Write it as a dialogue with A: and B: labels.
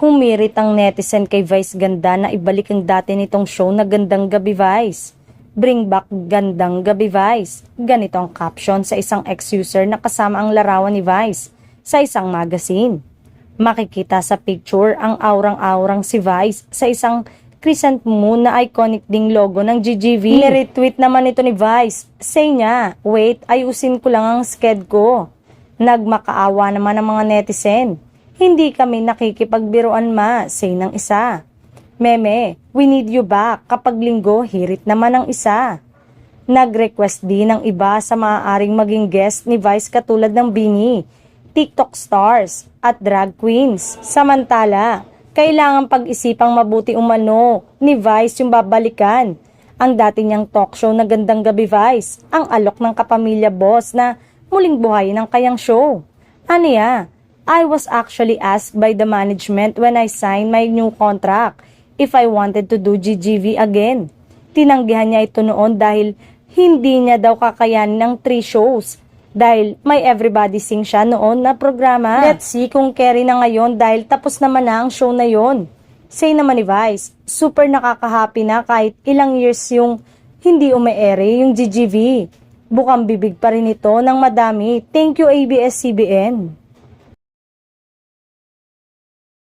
A: Humirit ang netizen kay Vice Ganda na ibalik ang dati nitong show na Gandang Gabi Vice. Bring back Gandang Gabi Vice. Ganito ang caption sa isang ex-user na kasama ang larawan ni Vice sa isang magazine. Makikita sa picture ang aurang-aurang si Vice sa isang crescent moon na iconic ding logo ng GGV. Niretweet naman ito ni Vice. Say niya, wait, ayusin ko lang ang sked ko. Nagmakaawa naman ang mga netizen. Hindi kami nakikipagbiruan say ng isa. Meme, we need you back. Kapag linggo, hirit naman ang isa. Nag-request din ng iba sa maaaring maging guest ni Vice katulad ng Bini, TikTok stars at drag queens. Samantala, kailangan pag-isipang mabuti umano ni Vice yung babalikan ang dati niyang talk show na Gandang Gabi Vice, ang alok ng kapamilya boss na muling buhayin ng kayang show. Aniya, I was actually asked by the management when I signed my new contract if I wanted to do GGV again. Tinanggihan niya ito noon dahil hindi niya daw kakayanin ng 3 shows dahil may Everybody Sing siya noon na programa. Let's see kung carry na ngayon dahil tapos naman na ang show na yon. Say naman ni Vice, super nakaka-happy na kahit ilang years yung hindi ume-ere yung GGV. Bukang bibig pa rin ito ng madami. Thank you ABS-CBN.